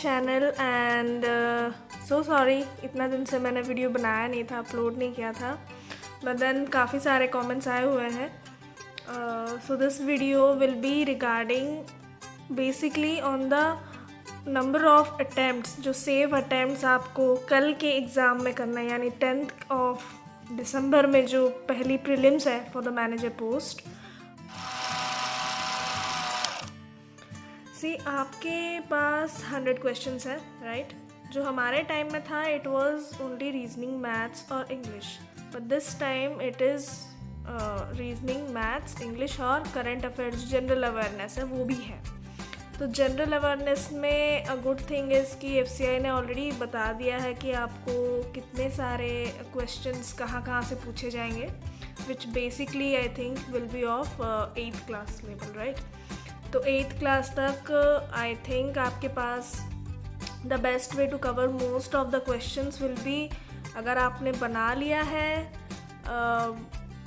Channel and so sorry, इतना दिन से मैंने वीडियो बनाया नहीं था, अपलोड नहीं किया था, बट देन काफ़ी सारे कमेंट्स आए हुए हैं. So this video will be regarding basically on the number of attempts, जो सेव अटैम्प्ट्स आपको कल के एग्ज़ाम में करना है, यानी 10th ऑफ दिसंबर में जो पहली प्रीलिम्स है फॉर द मैनेजर पोस्ट. सी, आपके पास 100 क्वेश्चंस है, राइट? जो हमारे टाइम में था it was only reasoning, maths और English, but this time it is reasoning, maths, English और करंट अफेयर्स, जनरल अवेयरनेस है वो भी है. तो जनरल अवेयरनेस में अ गुड थिंग इज़ कि एफसीआई ने ऑलरेडी बता दिया है कि आपको कितने सारे क्वेश्चंस कहाँ कहाँ से पूछे जाएंगे, which basically I think will be of 8th class level, right? तो 8th क्लास तक आई थिंक आपके पास the best way to cover most of the questions will be, अगर आपने बना लिया है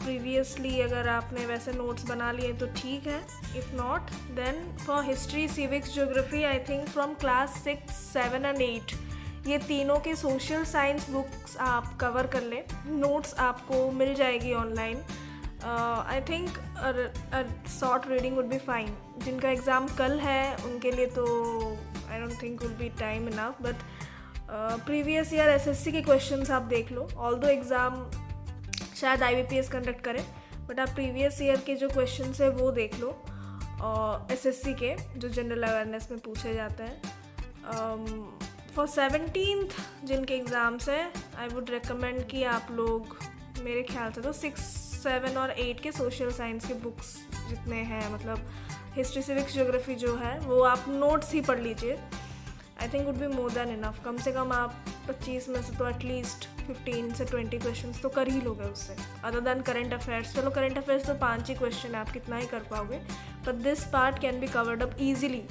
प्रीवियसली, अगर आपने वैसे नोट्स बना लिए तो ठीक है. If not then for history, civics, geography, I think from class 6, 7 and 8 ये तीनों के सोशल साइंस बुक्स आप कवर कर लें. नोट्स आपको मिल जाएगी online. I think short reading would be fine. जिनका एग्ज़ाम कल है उनके लिए तो I don't think will be time enough, but previous year SSC के क्वेश्चंस आप देख लो. ऑल्दो एग्ज़ाम शायद आईबीपीएस कंडक्ट करे, बट आप प्रीवियस ईयर के जो क्वेश्चंस है वो देख लो, और एसएससी के जो जनरल अवेयरनेस में पूछे जाते हैं. फॉर 17th जिनके एग्ज़ाम्स हैं, आई वुड रिकमेंड कि आप लोग, मेरे ख्याल से तो 6, 7 और 8 के सोशल साइंस के बुक्स जितने हैं, मतलब हिस्ट्री, सिविक्स, ज्योग्राफी जो है वो आप नोट्स ही पढ़ लीजिए. I think would be more than enough. कम से कम आप 25 में से तो एटलीस्ट 15 से 20 क्वेश्चंस तो कर ही लोगे उससे, अदर दैन करंट अफेयर्स. चलो करंट अफेयर्स तो 5 ही क्वेश्चन है, आप कितना ही कर पाओगे, but this part can be covered up easily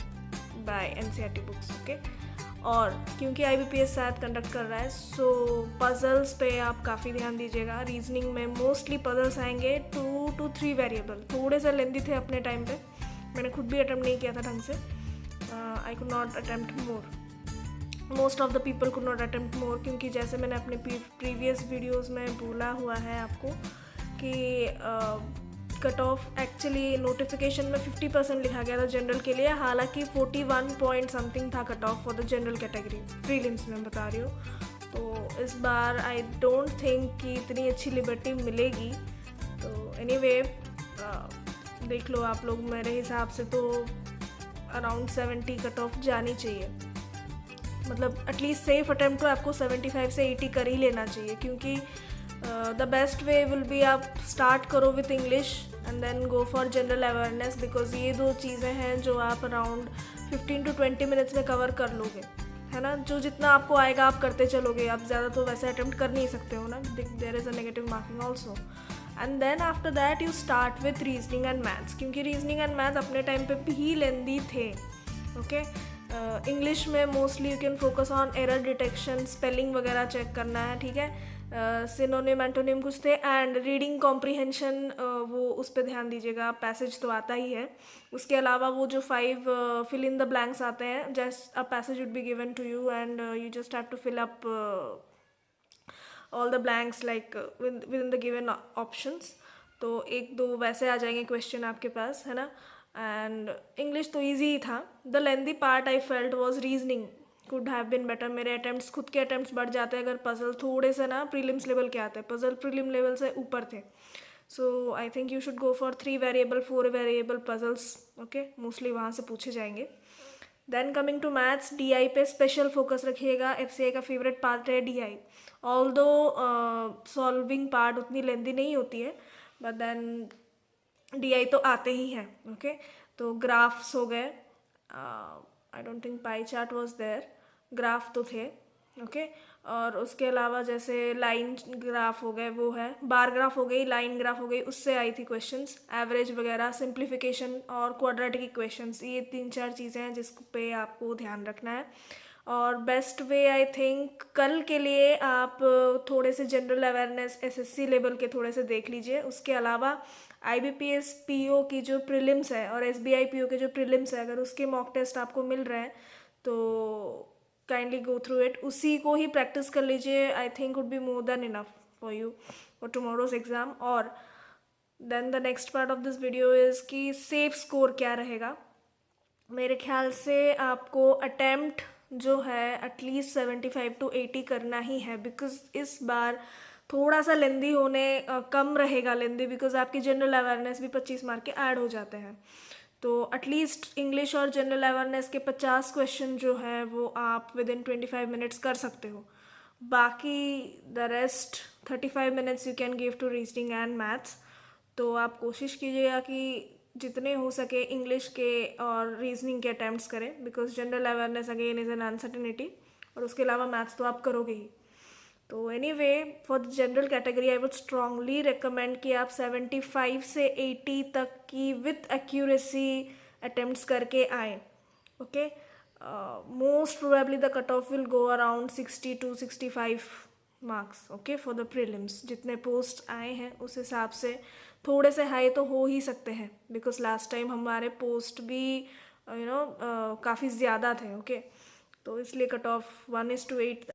bye NCERT books, okay? और क्योंकि आईबीपीएस शायद कंडक्ट कर रहा है, सो पजल्स पे आप काफ़ी ध्यान दीजिएगा. रीजनिंग में मोस्टली पजल्स आएंगे 2 to 3 वेरिएबल, थोड़े से लेंदी थे अपने टाइम पे. मैंने खुद भी अटैम्प्ट नहीं किया था ढंग से. I could not attempt more, most of the people could not attempt more, क्योंकि जैसे मैंने अपने प्रीवियस वीडियोज़ में बोला हुआ है आपको कि कट ऑफ एक्चुअली नोटिफिकेशन में 50% लिखा गया था जनरल के लिए, हालांकि 41 पॉइंट समथिंग था cut off for the general category. Prelims में बता रही हूँ. तो इस बार आई डोंट थिंक कि इतनी अच्छी लिबर्टी मिलेगी. तो एनीवे देख लो आप लोग, मेरे हिसाब से तो अराउंड 70 कट ऑफ जानी चाहिए. मतलब एटलीस्ट सेफ अटैम्प्ट तो आपको 75 से 80 कर ही लेना चाहिए, क्योंकि the best way will be आप स्टार्ट करो with English and then go for general awareness, because ये दो चीज़ें हैं जो आप अराउंड 15 to 20 मिनट्स में कवर कर लोगे, है ना? जो जितना आपको आएगा आप करते चलोगे. आप ज़्यादा तो वैसे अटैम्प्ट कर नहीं सकते हो ना, there is a negative marking also. And then after that you start with reasoning and maths, क्योंकि रीजनिंग एंड मैथ्स अपने टाइम पे भी लेंदी थे, ओके? इंग्लिश में mostly you can focus on error detection, spelling वगैरह चेक करना है, ठीक है? सिनोनिम, एंटोनिम कुछ थे, एंड रीडिंग कॉम्प्रीहेंशन वो उस पर ध्यान दीजिएगा. पैसेज तो आता ही है, उसके अलावा वो जो 5 फिल इन द ब्लैंक्स आते हैं, just a passage would be given to you and you just have to fill up all the blanks like within the given options. तो 1-2 वैसे आ जाएंगे क्वेश्चन आपके पास, है ना? एंड इंग्लिश तो easy ही था. The lengthy part I felt was reasoning could have been better. मेरे attempts, खुद के अटैम्प्ट्स बढ़ जाते हैं अगर पजल थोड़े से ना प्रीलिम्स लेवल के आते हैं. पजल प्रीलिम लेवल से ऊपर थे. So I think you should go for 3 variable 4 variable puzzles, okay? Mostly वहाँ से पूछे जाएंगे. Then coming to maths, DI पे स्पेशल फोकस रखिएगा. एफसीआई का फेवरेट पार्ट है डीआई. ऑल्दो सॉल्विंग पार्ट उतनी लेंदी नहीं होती है, बट देन डीआई तो आते ही हैं, ओके? तो ग्राफ्स हो गए, I don't think pie chart was there, graph तो थे, ओके? और उसके अलावा जैसे लाइन ग्राफ हो गए, वो है, बार ग्राफ हो गई, लाइन ग्राफ हो गई, उससे आई थी क्वेश्चंस. एवरेज वगैरह, सिंप्लीफिकेशन और क्वाड्रेटिक इक्वेशंस, ये 3-4 चीज़ें हैं जिस पे आपको ध्यान रखना है. और बेस्ट वे आई थिंक कल के लिए आप थोड़े से जनरल अवेयरनेस एसएससी लेवल के थोड़े से देख लीजिए. उसके अलावा आईबीपीएस पीओ की जो प्रीलिम्स है और एसबीआई पीओ के जो प्रीलिम्स है, अगर उसके मॉक टेस्ट आपको मिल रहे हैं तो काइंडली गो थ्रू इट, उसी को ही प्रैक्टिस कर लीजिए. I think would be more than enough for you for tomorrow's exam. और then the next part of this video is कि सेफ स्कोर क्या रहेगा. मेरे ख्याल से आपको अटेम्प्ट जो है एटलीस्ट 75 to 80 करना ही है, बिकॉज इस बार थोड़ा सा लेंदी होने कम रहेगा लेंदी, बिकॉज आपकी जनरल अवेयरनेस भी 25 मार्क के ऐड हो जाते हैं. तो एटलीस्ट इंग्लिश और जनरल अवेयरनेस के 50 क्वेश्चन जो है वो आप विद इन 25 मिनट्स कर सकते हो. बाकी the rest 35 minutes you can give to reasoning and maths. तो आप कोशिश कीजिएगा कि जितने हो सके इंग्लिश के और रीजनिंग के अटैम्प्ट्स करें, because general awareness again is an uncertainty, और उसके अलावा मैथ्स तो आप करोगे ही. तो anyway for the general category I would strongly recommend कि आप 75 से 80 तक की विथ एक्यूरेसी अटेम्प्ट्स करके आए. Okay, most probably the cut off will go around 60 to 65 marks. Okay, for the prelims जितने पोस्ट आए हैं उस हिसाब से थोड़े से हाई तो हो ही सकते हैं, बिकॉज लास्ट टाइम हमारे पोस्ट भी काफ़ी ज़्यादा थे. ओके, तो इसलिए कट ऑफ 1:8